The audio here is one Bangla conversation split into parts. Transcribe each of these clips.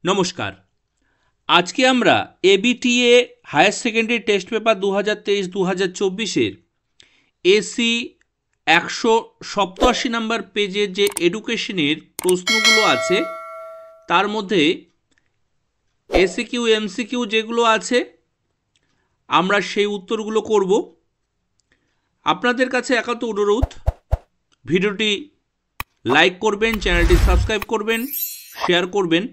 নমস্কার। আজকে আমরা ABTA higher secondary test paper 2023-2024 এসি 187 নম্বর পেজের যে এডুকেশনের প্রশ্নগুলো আছে তার মধ্যে এসিকিউ এমসিকিউ যেগুলো আছে আমরা সেই উত্তরগুলো করব। আপনাদের কাছে একান্ত অনুরোধ, ভিডিওটি লাইক করবেন, চ্যানেলটি সাবস্ক্রাইব করবেন, শেয়ার করবেন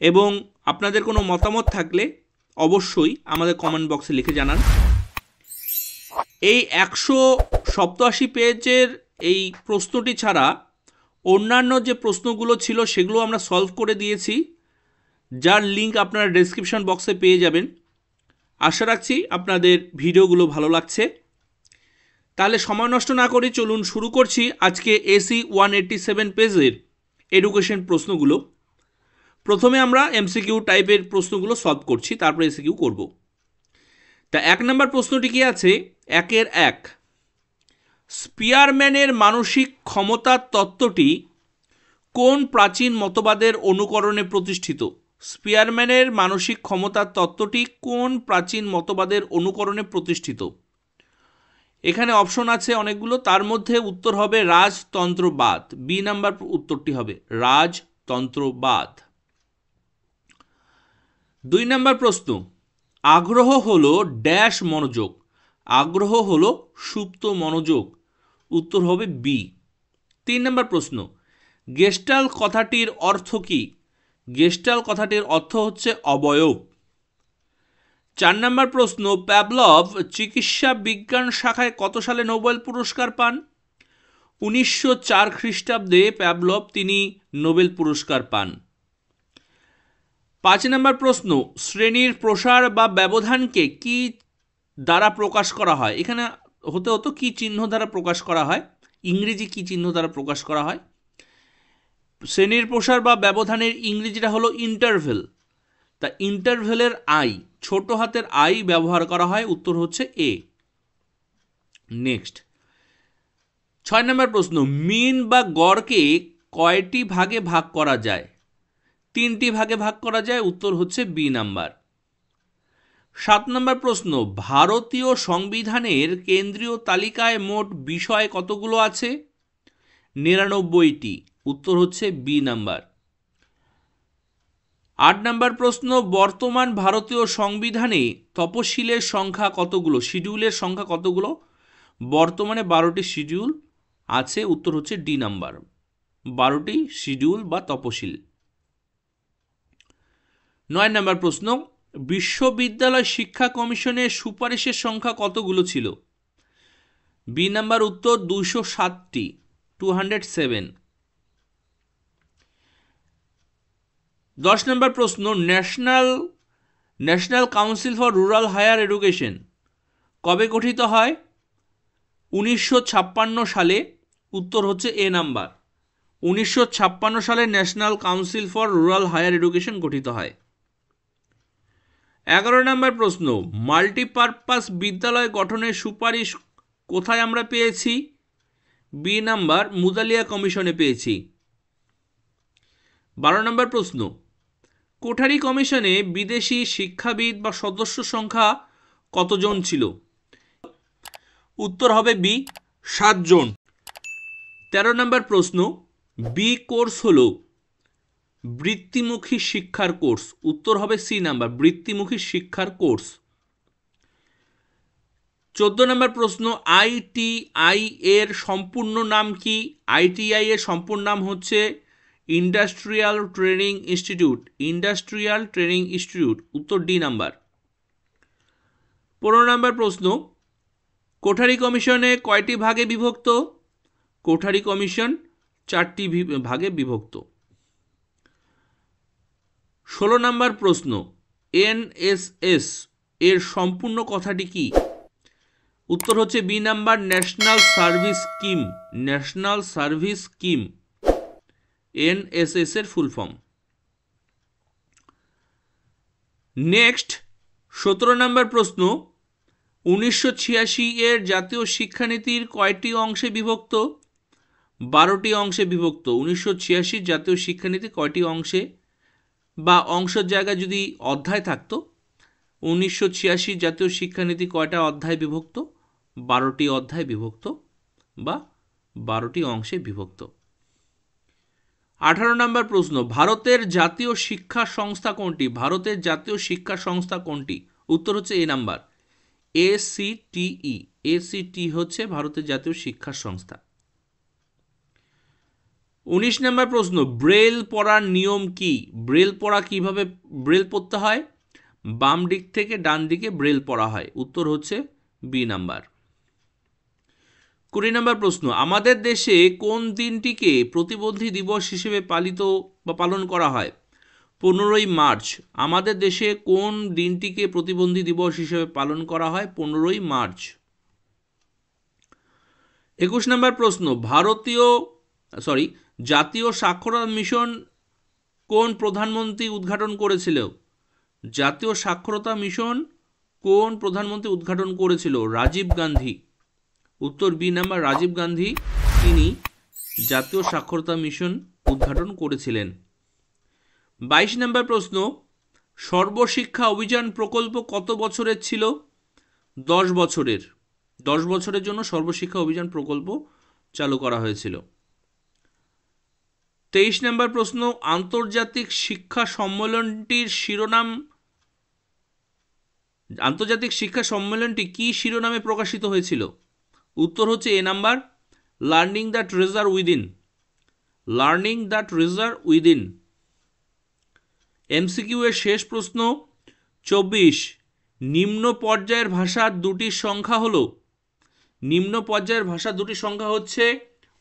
এবং আপনাদের কোনো মতামত থাকলে অবশ্যই আমাদের কমেন্ট বক্সে লিখে জানান। এই 187 পেজের এই প্রশ্নটি ছাড়া অন্যান্য যে প্রশ্নগুলো ছিল সেগুলো আমরা সলভ করে দিয়েছি, যার লিঙ্ক আপনারা ডেসক্রিপশন বক্সে পেয়ে যাবেন। আশা রাখছি আপনাদের ভিডিওগুলো ভালো লাগছে। তাহলে সময় নষ্ট না করে চলুন শুরু করছি আজকে এসি 187 পেজের এডুকেশন প্রশ্নগুলো। প্রথমে আমরা এমসিকিউ টাইপের প্রশ্নগুলো সলভ করছি, তারপর এসিকিউ করব। তা 1 নম্বর প্রশ্নটি কি আছে? 1 স্পিয়ারম্যানের মানসিক ক্ষমতার তত্ত্বটি কোন প্রাচীন মতবাদের অনুকরণে প্রতিষ্ঠিত? স্পিয়ারম্যানের মানসিক ক্ষমতার তত্ত্বটি কোন প্রাচীন মতবাদের অনুকরণে প্রতিষ্ঠিত? এখানে অপশন আছে অনেকগুলো, তার মধ্যে উত্তর হবে রাজতন্ত্রবাদ। বি নাম্বার উত্তরটি হবে রাজতন্ত্রবাদ। 2 নম্বর প্রশ্ন, আগ্রহ হলো ড্যাশ মনোযোগ। আগ্রহ হলো সুপ্ত মনোযোগ। উত্তর হবে বি। 3 নম্বর প্রশ্ন, গেস্টাল কথাটির অর্থ কি? গেস্টাল কথাটির অর্থ হচ্ছে অবয়ব। 4 নম্বর প্রশ্ন, প্যাভলভ চিকিৎসা বিজ্ঞান শাখায় কত সালে নোবেল পুরস্কার পান? 1904 খ্রিস্টাব্দে প্যাভলভ তিনি নোবেল পুরস্কার পান। 5 নম্বর প্রশ্ন, শ্রেণীর প্রসার বা ব্যবধানকে কি দ্বারা প্রকাশ করা হয়? এখানে হতো কি চিহ্ন দ্বারা প্রকাশ করা হয়, ইংরেজি কি চিহ্ন দ্বারা প্রকাশ করা হয়? শ্রেণীর প্রসার বা ব্যবধানের ইংরেজিটা হলো ইন্টারভেল। তা ইন্টারভেলের আই, ছোট হাতের আই ব্যবহার করা হয়। উত্তর হচ্ছে এ। নেক্সট 6 নম্বর প্রশ্ন, মিন বা গড়কে কয়টি ভাগে ভাগ করা যায়? 3টি ভাগে ভাগ করা যায়। উত্তর হচ্ছে বি নাম্বার। 7 নম্বর প্রশ্ন, ভারতীয় সংবিধানের কেন্দ্রীয় তালিকায় মোট বিষয় কতগুলো আছে? 99টি। উত্তর হচ্ছে বি নাম্বার। 8 নম্বর প্রশ্ন, বর্তমান ভারতীয় সংবিধানে তপশিলের সংখ্যা কতগুলো? শিডিউলের সংখ্যা কতগুলো? বর্তমানে 12টি শিডিউল আছে। উত্তর হচ্ছে ডি নাম্বার, 12টি শিডিউল বা তপশিল। 9 নম্বর প্রশ্ন, বিশ্ববিদ্যালয় শিক্ষা কমিশনের সুপারিশের সংখ্যা কতগুলো ছিল? বি নাম্বার উত্তর 207টি, 207। 10 নম্বর প্রশ্ন, national council for rural higher education কবে গঠিত হয়? 1956 সালে। উত্তর হচ্ছে এ নাম্বার, 1956 সালে national council for rural higher education গঠিত হয়। 11 নম্বর প্রশ্ন, মাল্টিপারপাস বিদ্যালয় গঠনের সুপারিশ কোথায় আমরা পেয়েছি? বি নাম্বার, মুদালিয়া কমিশনে পেয়েছি। 12 নম্বর প্রশ্ন, কোঠারি কমিশনে বিদেশি শিক্ষাবিদ বা সদস্য সংখ্যা কতজন ছিল? উত্তর হবে বি, 7 জন। 13 নম্বর প্রশ্ন, বি কোর্স হলো বৃত্তিমুখী শিক্ষার কোর্স। উত্তর হবে সি নাম্বার, বৃত্তিমুখী শিক্ষার কোর্স। 14 নম্বর প্রশ্ন, আইটিআই এর সম্পূর্ণ নাম কি? আইটিআই এর সম্পূর্ণ নাম হচ্ছে industrial training institute. Industrial training institute. উত্তর ডি নাম্বার। 15 নম্বর প্রশ্ন, কোঠারি কমিশনে কয়টি ভাগে বিভক্ত? কোঠারি কমিশন 4টি ভাগে বিভক্ত। 16 নম্বর প্রশ্ন, এনএসএস এর সম্পূর্ণ কথাটি কি? উত্তর হচ্ছে B number, national service scheme. National service scheme, NSS এর ফুল ফর্ম। নেক্সট 17 নম্বর প্রশ্ন, 1986 এর জাতীয় শিক্ষানীতির কয়টি অংশে বিভক্ত? 12টি অংশে বিভক্ত। 1986 জাতীয় শিক্ষানীতি কয়টি অংশে বা অংশের জায়গায় যদি অধ্যায় থাকতো, 1986 জাতীয় শিক্ষানীতি কয়টা অধ্যায় বিভক্ত? 12টি অধ্যায় বিভক্ত বা 12টি অংশে বিভক্ত। 18 নম্বর প্রশ্ন, ভারতের জাতীয় শিক্ষা সংস্থা কোনটি? ভারতের জাতীয় শিক্ষা সংস্থা কোনটি? উত্তর হচ্ছে এ নাম্বার, ACTE। ACTE হচ্ছে ভারতের জাতীয় শিক্ষা সংস্থা। 19 নম্বর প্রশ্ন, ব্রেল পড়ার নিয়ম কি? ব্রেল পড়া কিভাবে ব্রেল পড়তে হয়? বাম দিক থেকে ডান দিকে ব্রেল পড়া হয়। উত্তর হচ্ছে বি নাম্বার। 20 নম্বর প্রশ্ন, আমাদের দেশে কোন দিনটিকে প্রতিবন্ধী দিবস হিসেবে পালিত বা পালন করা হয়? 15ই মার্চ। আমাদের দেশে কোন দিনটিকে প্রতিবন্ধী দিবস হিসেবে পালন করা হয়? 15ই মার্চ। 21 নম্বর প্রশ্ন, জাতীয় সাক্ষরতা মিশন কোন প্রধানমন্ত্রী উদ্ঘাটন করেছিল? জাতীয় সাক্ষরতা মিশন কোন প্রধানমন্ত্রী উদ্ঘাটন করেছিল? রাজীব গান্ধী। উত্তর বি নাম্বার, রাজীব গান্ধী তিনি জাতীয় সাক্ষরতা মিশন উদ্ঘাটন করেছিলেন। 22 নম্বর প্রশ্ন, সর্বশিক্ষা অভিযান প্রকল্প কত বছরের ছিল? 10 বছরের। 10 বছরের জন্য সর্বশিক্ষা অভিযান প্রকল্প চালু করা হয়েছিল। 23 নম্বর প্রশ্ন, আন্তর্জাতিক শিক্ষা সম্মেলনটি কি শিরোনামে প্রকাশিত হয়েছিল? উত্তর হচ্ছে A number, learning the treasure within. Learning the treasure within. MCQ এর শেষ প্রশ্ন 24, নিম্ন পর্যায়ের ভাষার দুটি সংখ্যা হলো? নিম্ন পর্যায়ের ভাষার দুটি সংখ্যা হচ্ছে,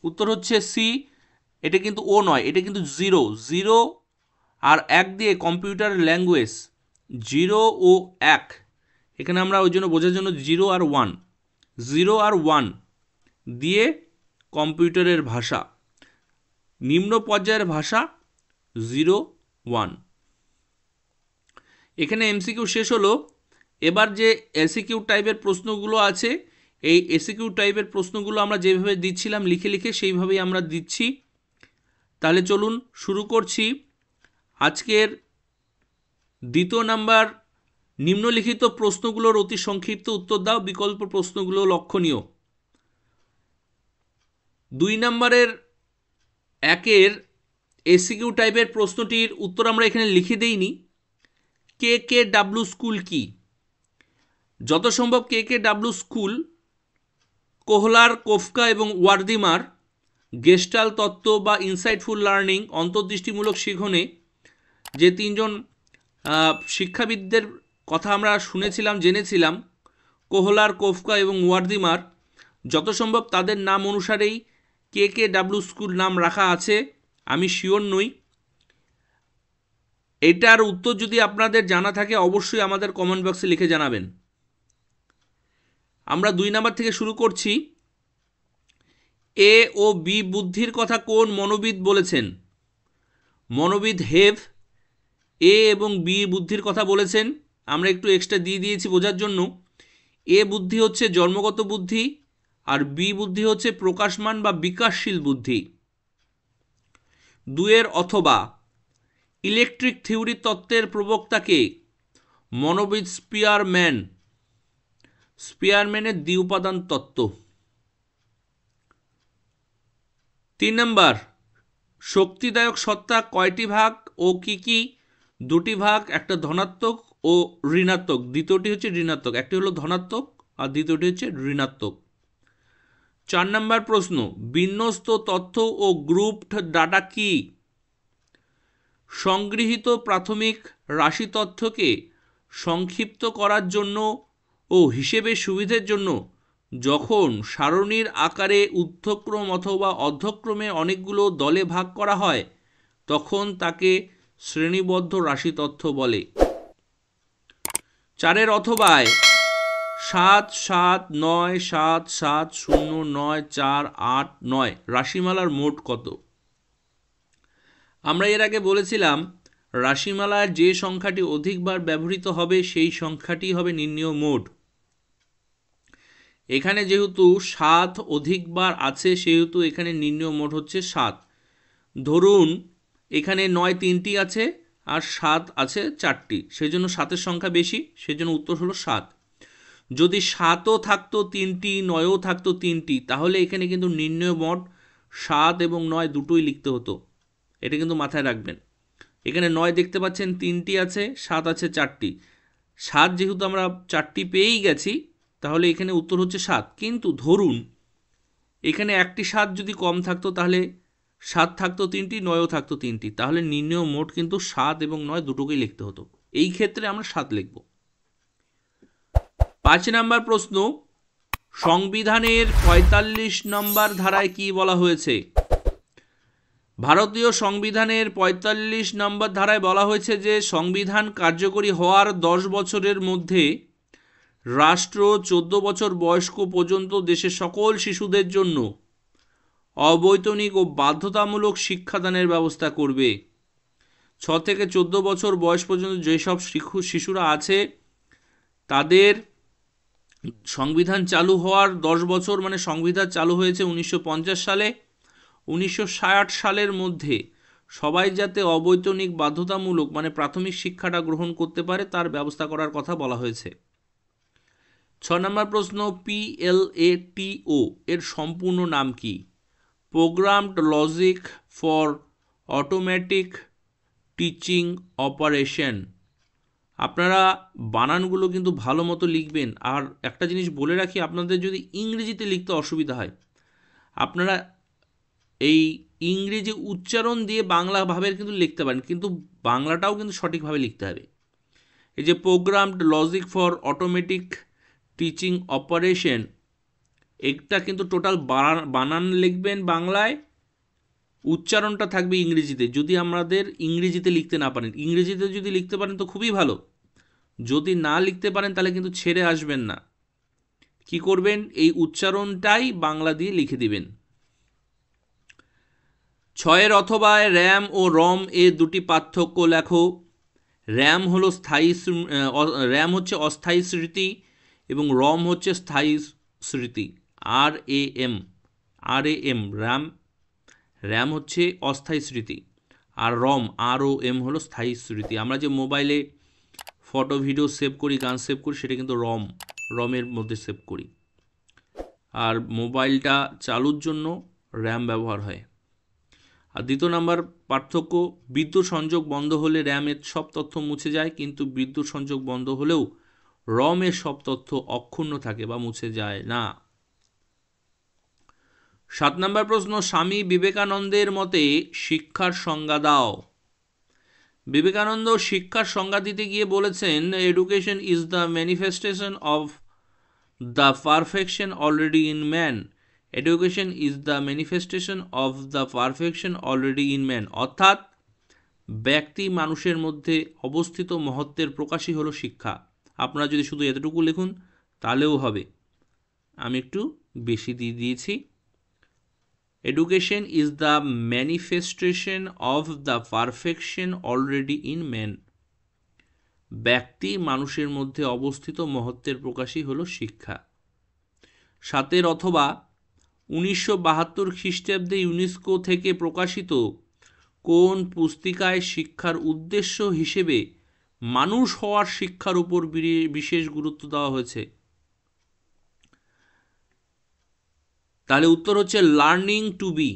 উত্তর হচ্ছে সি। এটা কিন্তু ও নয়, এটা কিন্তু 0 আর 1 দিয়ে কম্পিউটার ল্যাঙ্গুয়েজ, 0 ও 1। এখানে আমরা ওই জন্য বোঝার জন্য 0 আর 1 দিয়ে কম্পিউটারের ভাষা, নিম্ন পর্যায়ের ভাষা 0, 1। এখানে এমসিকিউ শেষ হলো। এবার যে এসিকিউ টাইপের প্রশ্নগুলো আছে, এই এসিকিউ টাইপের প্রশ্নগুলো আমরা যেভাবে দিচ্ছিলাম লিখে লিখে সেইভাবেই আমরা দিচ্ছি। তাহলে চলুন শুরু করছি। আজকের 2 নাম্বার, নিম্নলিখিত প্রশ্নগুলোর অতি সংক্ষিপ্ত উত্তর দাও, বিকল্প প্রশ্নগুলো লক্ষণীয়। 2 নাম্বারের 1-এর এসিকিউ টাইপের প্রশ্নটির উত্তর আমরা এখানে লিখে দেইনি। KKW স্কুল কি? যত সম্ভব KKW স্কুল কোহলার, কোফকা এবং ওয়ার্দিমার গেস্টাল তত্ত্ব বা ইনসাইটফুল লার্নিং, অন্তর্দৃষ্টিমূলক শিখনে যে 3জন শিক্ষাবিদদের কথা আমরা শুনেছিলাম, জেনেছিলাম, কোহলার, কোফকা এবং ওয়ার্দিমার, যত সম্ভব তাদের নাম অনুসারেই KKW স্কুল নাম রাখা আছে। আমি শিওর নই। এটার উত্তর যদি আপনাদের জানা থাকে অবশ্যই আমাদের কমেন্ট বক্সে লিখে জানাবেন। আমরা 2 নাম্বার থেকে শুরু করছি। এ ও বি বুদ্ধির কথা কোন মনোবিদ বলেছেন? মনোবিদ হেভ এ এবং বি বুদ্ধির কথা বলেছেন। আমরা একটু এক্সট্রা দিয়ে দিয়েছি বোঝার জন্য। এ বুদ্ধি হচ্ছে জন্মগত বুদ্ধি, আর বি বুদ্ধি হচ্ছে প্রকাশমান বা বিকাশশীল বুদ্ধি। 2-এর অথবা, ইলেকট্রিক থিওরি তত্ত্বের প্রবক্তাকে? মনোবিদ স্পিয়ারম্যান। স্পিয়ারম্যানের দ্বি-উপাদান তত্ত্ব। 3 নম্বর, শক্তিদায়ক সত্তা কয়টি ভাগ ও কি কি? 2টি ভাগ, একটা ধনাত্মক ও ঋণাত্মক, দ্বিতীয়টি হচ্ছে ঋণাত্মক। একটি হলো ধনাত্মক আর দ্বিতীয়টি হচ্ছে ঋণাত্মক। 4 নম্বর প্রশ্ন, বিন্যস্ত তথ্য ও গ্রুপড ডাটা কি? সংগৃহীত প্রাথমিক রাশি তথ্যকে সংক্ষিপ্ত করার জন্য ও হিসেবের সুবিধার জন্য যখন সারণীর আকারে ঊর্ধ্বক্রম অথবা অধক্রমে অনেকগুলো দলে ভাগ করা হয় তখন তাকে শ্রেণীবদ্ধ রাশি তথ্য বলে। 4-এর অথবায় 7, 7, 9, 7, 7, 0, 9, 4, 8, 9 রাশিমালার মোট কত? আমরা এর আগে বলেছিলাম রাশিমালার যে সংখ্যাটি অধিকবার ব্যবহৃত হবে সেই সংখ্যাটি হবে নির্ণেয় মোট। এখানে যেহেতু 7 অধিকবার আছে সেহেতু এখানে নির্ণেয় মোট হচ্ছে 7। ধরুন এখানে 9 3টি আছে আর 7 আছে 4টি, সেই জন্য 7-এর সংখ্যা বেশি, সেই জন্য উত্তর হলো 7। যদি 7ও থাকতো 3টি, 9ও থাকতো 3টি, তাহলে এখানে কিন্তু নির্ণয় মোট 7 এবং 9 দুটোই লিখতে হতো। এটা কিন্তু মাথায় রাখবেন। এখানে 9 দেখতে পাচ্ছেন 3টি আছে, 7 আছে 4টি। 7 যেহেতু আমরা 4টি পেয়েই গেছি, তাহলে এখানে উত্তর হচ্ছে 7। কিন্তু ধরুন এখানে একটি 7 যদি কম থাকতো, তাহলে 7 থাকতো 3টি, 9ও থাকতো 3টি, তাহলে নির্ণয় মোট কিন্তু 7 এবং 9 দুটোকেই লিখতে হতো। এই ক্ষেত্রে আমরা 7 লিখব। 5 নম্বর প্রশ্ন, সংবিধানের 45 নম্বর ধারায় কি বলা হয়েছে? ভারতীয় সংবিধানের 45 নম্বর ধারায় বলা হয়েছে যে সংবিধান কার্যকরী হওয়ার 10 বছরের মধ্যে রাষ্ট্র 14 বছর বয়স্ক পর্যন্ত দেশের সকল শিশুদের জন্য অবৈতনিক ও বাধ্যতামূলক শিক্ষাদানের ব্যবস্থা করবে। 6 থেকে 14 বছর বয়স পর্যন্ত যেসব শিশুরা আছে তাদের সংবিধান চালু হওয়ার 10 বছর, মানে সংবিধান চালু হয়েছে 1950 সালে, 1960 সালের মধ্যে সবাই যাতে অবৈতনিক বাধ্যতামূলক মানে প্রাথমিক শিক্ষাটা গ্রহণ করতে পারে তার ব্যবস্থা করার কথা বলা হয়েছে। 6 নম্বর প্রশ্ন, PLATO এর সম্পূর্ণ নাম কি? Programmed logic for automatic teaching operation. আপনারা বানানগুলো কিন্তু ভালো মতো লিখবেন। আর একটা জিনিস বলে রাখি, আপনাদের যদি ইংরেজিতে লিখতে অসুবিধা হয়, আপনারা এই ইংরেজি উচ্চারণ দিয়ে বাংলা ভাবের কিন্তু লিখতে পারেন, কিন্তু বাংলাটাও কিন্তু সঠিকভাবে লিখতে হবে। এই যে programmed logic for automatic teaching operation, এটা কিন্তু টোটাল বানান লিখবেন বাংলায়, উচ্চারণটা থাকবে ইংরেজিতে। যদি আমাদের ইংরেজিতে লিখতে না পারেন, ইংরেজিতে যদি লিখতে পারেন তো খুবই ভালো, যদি না লিখতে পারেন তাহলে কিন্তু ছেড়ে আসবেন না। কি করবেন, এই উচ্চারণটাই বাংলা দিয়ে লিখে দিবেন। 6 অথবা র্যাম ও রম এ দুটি পার্থক্য লেখো। র্যাম হলো র্যাম হচ্ছে অস্থায়ী স্মৃতি এবং রম হচ্ছে স্থায়ী স্মৃতি। RAM র্যাম হচ্ছে অস্থায়ী স্মৃতি, আর ROM হলো স্থায়ী স্মৃতি। আমরা যে মোবাইলে ফটো ভিডিও সেভ করি, গান সেভ করি, সেটা কিন্তু রমের মধ্যে সেভ করি। আর মোবাইলটা চালুর জন্য র্যাম ব্যবহার হয়। আর 2 নম্বর পার্থক্য, বিদ্যুৎ সংযোগ বন্ধ হলে র্যামের সব তথ্য মুছে যায়, কিন্তু বিদ্যুৎ সংযোগ বন্ধ হলেও রমের সব তথ্য অক্ষুণ্ণ থাকে বা মুছে যায় না। 7 নম্বর প্রশ্ন, স্বামী বিবেকানন্দের মতে শিক্ষার সংজ্ঞা দাও। বিবেকানন্দ শিক্ষার সংজ্ঞা দিতে গিয়ে বলেছেন, education is the manifestation of the perfection already in man. Education is the manifestation of the perfection already in man. অর্থাৎ ব্যক্তি মানুষের মধ্যে অবস্থিত মহত্বের প্রকাশই হলো শিক্ষা। আপনারা যদি শুধু এতটুকু লিখুন তাহলেও হবে, আমি একটু বেশি দিয়ে দিয়েছি। Education is the manifestation of the perfection already in man. ব্যক্তি মানুষের মধ্যে অবস্থিত মহত্বের প্রকাশই হলো শিক্ষা। 7 অথবা 1972 খ্রিস্টাব্দে ইউনেস্কো থেকে প্রকাশিত কোন পুস্তিকায় শিক্ষার উদ্দেশ্য হিসেবে মানুষ হওয়ার শিক্ষার উপর বিশেষ গুরুত্ব দেওয়া হয়েছে? তাহলে উত্তর হচ্ছে learning to B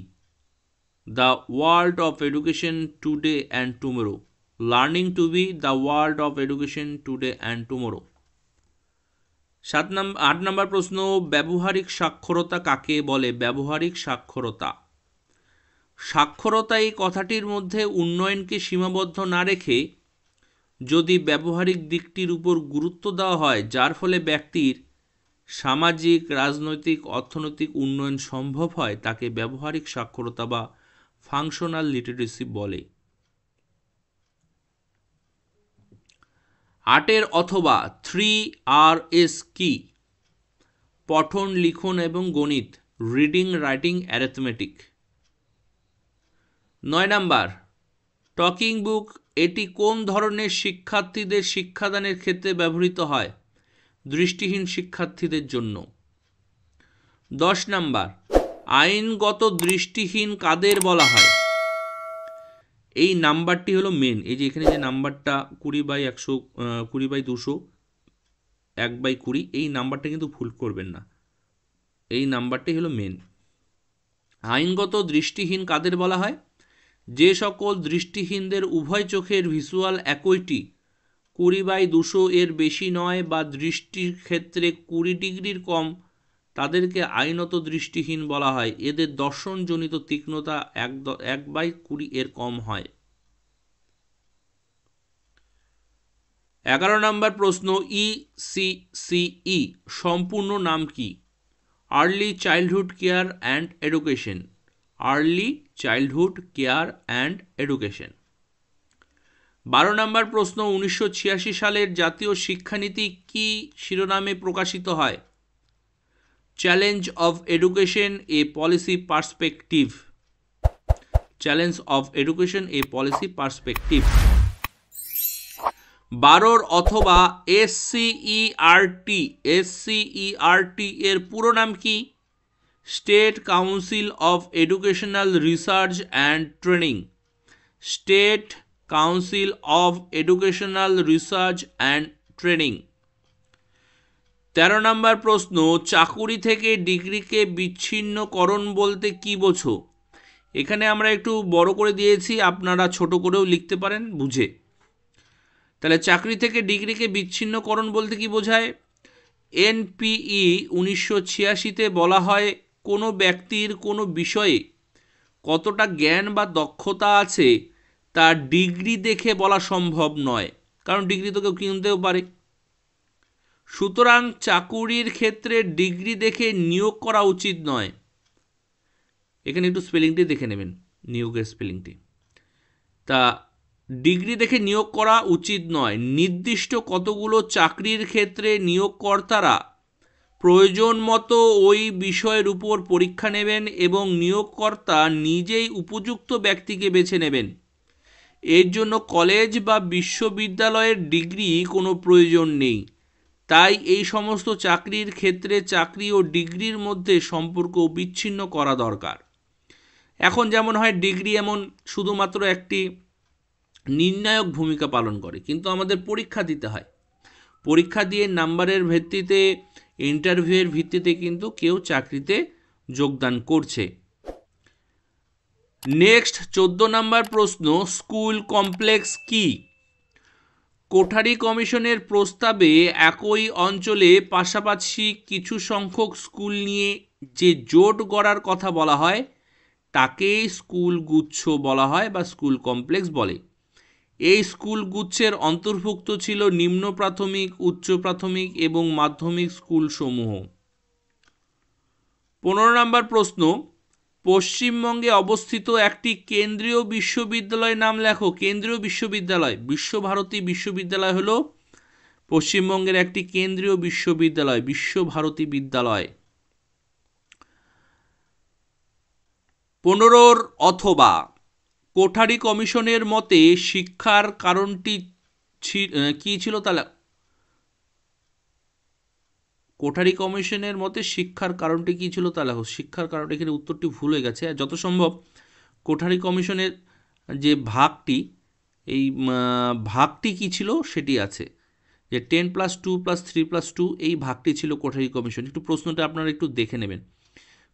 the world of education today and tomorrow. Learning to B the world of education today and tomorrow. 8 নম্বর প্রশ্ন, ব্যবহারিক সাক্ষরতা কাকে বলে? ব্যবহারিক সাক্ষরতা, সাক্ষরতা এই কথাটির মধ্যে উন্নয়নকে সীমাবদ্ধ না রেখে যদি ব্যবহারিক দিকটির উপর গুরুত্ব দেওয়া হয়, যার ফলে ব্যক্তির সামাজিক, রাজনৈতিক, অর্থনৈতিক উন্নয়ন সম্ভব হয়, তাকে ব্যবহারিক সাক্ষরতা বা ফাংশনাল লিটারেসি বলে। 8 অথবা 3Rs কি? পঠন, লিখন এবং গণিত, reading, writing, arithmetic. 9 number, talking book, এটি কোন ধরনের শিক্ষার্থীদের শিক্ষাদানের ক্ষেত্রে ব্যবহৃত হয়? দৃষ্টিহীন শিক্ষার্থীদের জন্য। 10 নাম্বার, আইনগত দৃষ্টিহীন কাদের বলা হয়? এই নাম্বারটি হলো মেন। এই যে এখানে যে নাম্বারটা 20/100, 20/200, 1/20, এই নাম্বারটা কিন্তু ভুল করবেন না, এই নাম্বারটাই হলো মেন। আইনগত দৃষ্টিহীন কাদের বলা হয়? যে সকল দৃষ্টিহীনদের উভয় চোখের ভিজুয়াল অ্যাকুইটি 20/200 এর বেশি নয় বা দৃষ্টির ক্ষেত্রে 20 ডিগ্রির কম, তাদেরকে আইনত দৃষ্টিহীন বলা হয়। এদের দর্শনজনিত তীক্ষ্ণতা 1/20 এর কম হয়। 11 নম্বর প্রশ্ন, ECCE সম্পূর্ণ নাম কি? Early childhood care and education. Early childhood care and education. 12 নম্বর প্রশ্ন, 1986 সালের জাতীয় শিক্ষানীতি কি শিরোনামে প্রকাশিত হয়? Challenge of education A policy perspective. Challenge of education A policy perspective. 12 অথবা SCERT এর পুরো নাম কি? State council of educational research and training. State council of educational research and training. 13 নম্বর প্রশ্ন, চাকুরি থেকে ডিগ্রিকে বিচ্ছিন্নকরণ বলতে কি বোঝো? এখানে আমরা একটু বড় করে দিয়েছি, আপনারা ছোট করেও লিখতে পারেন বুঝে। তাহলে চাকরি থেকে ডিগ্রিকে বিচ্ছিন্নকরণ বলতে কি বোঝায়? NPE 1986-তে বলা হয়, কোনো ব্যক্তির কোনো বিষয়ে কতটা জ্ঞান বা দক্ষতা আছে তা ডিগ্রি দেখে বলা সম্ভব নয়, কারণ ডিগ্রি তো কেউ কিনতেও পারে। সুতরাং চাকুরির ক্ষেত্রে ডিগ্রি দেখে নিয়োগ করা উচিত নয়। এখানে একটু স্পেলিংটি দেখে নেবেন, নিয়োগের স্পেলিংটি। তা ডিগ্রি দেখে নিয়োগ করা উচিত নয়। নির্দিষ্ট কতগুলো চাকরির ক্ষেত্রে নিয়োগকর্তারা প্রয়োজন মতো ওই বিষয়ের উপর পরীক্ষা নেবেন এবং নিয়োগকর্তা নিজেই উপযুক্ত ব্যক্তিকে বেছে নেবেন। এর জন্য কলেজ বা বিশ্ববিদ্যালয়ের ডিগ্রি কোনো প্রয়োজন নেই। তাই এই সমস্ত চাকরির ক্ষেত্রে চাকরি ও ডিগ্রির মধ্যে সম্পর্ক বিচ্ছিন্ন করা দরকার। এখন যেমন হয়, ডিগ্রি এমন শুধুমাত্র একটি নির্ণায়ক ভূমিকা পালন করে, কিন্তু আমাদের পরীক্ষা দিতে হয়। পরীক্ষা দিয়ে নাম্বারের ভিত্তিতে, ইন্টারভিউয়ের ভিত্তিতে কিন্তু কেউ চাকরিতে যোগদান করছে। নেক্সট 14 নম্বর প্রশ্ন, স্কুল কমপ্লেক্স কি? কোঠারি কমিশনের প্রস্তাবে একই অঞ্চলে পাশাপাশি কিছু সংখ্যক স্কুল নিয়ে যে জোট গড়ার কথা বলা হয় তাকেই স্কুল গুচ্ছ বলা হয় বা স্কুল কমপ্লেক্স বলে। এই স্কুল গুচ্ছের অন্তর্ভুক্ত ছিল নিম্ন প্রাথমিক, উচ্চ প্রাথমিক এবং মাধ্যমিক স্কুল সমূহ। 15 নম্বর প্রশ্ন, পশ্চিমবঙ্গে অবস্থিত একটি কেন্দ্রীয় বিশ্ববিদ্যালয়ের নাম লেখো। কেন্দ্রীয় বিশ্ববিদ্যালয়, বিশ্বভারতী বিশ্ববিদ্যালয় হলো পশ্চিমবঙ্গের একটি কেন্দ্রীয় বিশ্ববিদ্যালয়, বিশ্বভারতী বিদ্যালয়। 15 অথবা কোঠারি কমিশনের মতে শিক্ষার কারণটি কি ছিল? তাহলে কোঠারি কমিশনের মতে শিক্ষার কারণটি কি ছিল? তাহলে শিক্ষার কারণ, এখানে উত্তরটি ভুল হয়ে গেছে। যত সম্ভব কোঠারি কমিশনের যে ভাগটি, এই ভাগটি কি ছিল সেটি আছে, যে 10+2+3+2 এই ভাগটি ছিল কোঠারি কমিশন। একটু প্রশ্নটা আপনারা একটু দেখে নেবেন।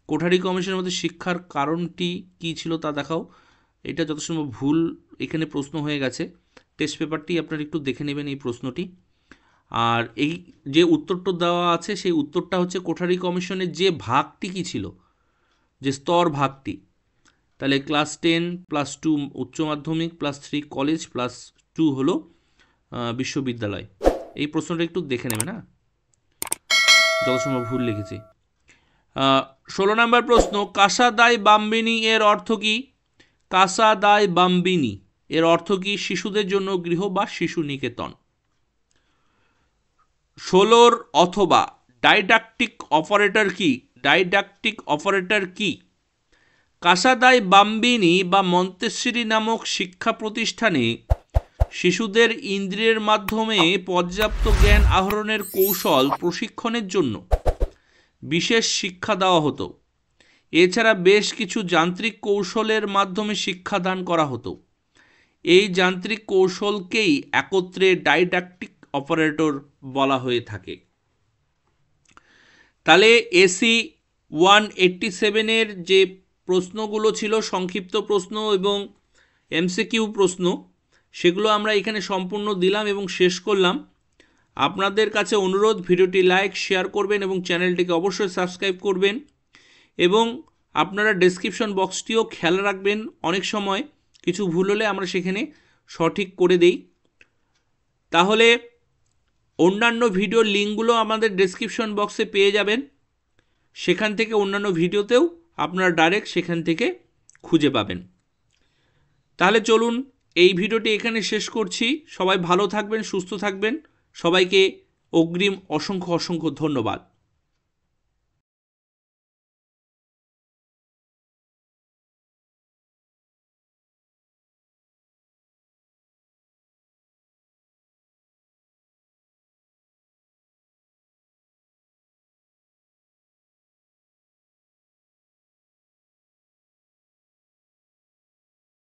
কোঠারি কমিশনের মধ্যে শিক্ষার কারণটি কি ছিল তা দেখাও, এটা যত সম্ভব ভুল এখানে প্রশ্ন হয়ে গেছে। টেস্ট পেপারটি আপনারা একটু দেখে নেবেন এই প্রশ্নটি। আর এই যে উত্তরটা দেওয়া আছে সেই উত্তরটা হচ্ছে কোঠারি কমিশনের যে ভাগটি কি ছিল, যে স্তর ভাগটি, তাহলে ক্লাস 10+2 উচ্চ মাধ্যমিক +3 কলেজ +2 হলো বিশ্ববিদ্যালয়। এই প্রশ্নটা একটু দেখে নেবেন, হ্যাঁ, যত সম্ভব ভুল লিখেছি। 16 নম্বর প্রশ্ন, কাসা দাই বাম্বিনি এর অর্থ কি? কাসা দাই বাম্বিনি এর অর্থ কি? শিশুদের জন্য গৃহ বা শিশু নিকেতন। 16 অথবা ডাইডাকটিক অপারেটর কি? ডাইডাকটিক অপারেটর কি? কাসা দাই বাম্বিনি বা মন্তেশ্বরী নামক শিক্ষা প্রতিষ্ঠানে শিশুদের ইন্দ্রিয়ের মাধ্যমে পর্যাপ্ত জ্ঞান আহরণের কৌশল প্রশিক্ষণের জন্য বিশেষ শিক্ষা দেওয়া হতো। এছাড়া বেশ কিছু যান্ত্রিক কৌশলের মাধ্যমে শিক্ষাদান করা হতো। এই যান্ত্রিক কৌশলকেই একত্রে ডাইডাক্টিক অপারেটর বলা হয়ে থাকে। তাহলে এসি 187-এর যে প্রশ্নগুলো ছিল, সংক্ষিপ্ত প্রশ্ন এবং এমসিকিউ প্রশ্ন, সেগুলো আমরা এখানে সম্পূর্ণ দিলাম এবং শেষ করলাম। আপনাদের কাছে অনুরোধ, ভিডিওটি লাইক শেয়ার করবেন এবং চ্যানেলটিকে অবশ্যই সাবস্ক্রাইব করবেন এবং আপনারা ডেসক্রিপশন বক্সটিও খেয়াল রাখবেন, অনেক সময় কিছু ভুল হলে আমরা সেখানে সঠিক করে দেই। তাহলে অন্যান্য ভিডিওর লিঙ্কগুলো আমাদের ডেসক্রিপশন বক্সে পেয়ে যাবেন, সেখান থেকে অন্যান্য ভিডিওতেও আপনারা ডাইরেক্ট সেখান থেকে খুঁজে পাবেন। তাহলে চলুন এই ভিডিওটি এখানে শেষ করছি। সবাই ভালো থাকবেন, সুস্থ থাকবেন। সবাইকে অগ্রিম অসংখ্য অসংখ্য ধন্যবাদ।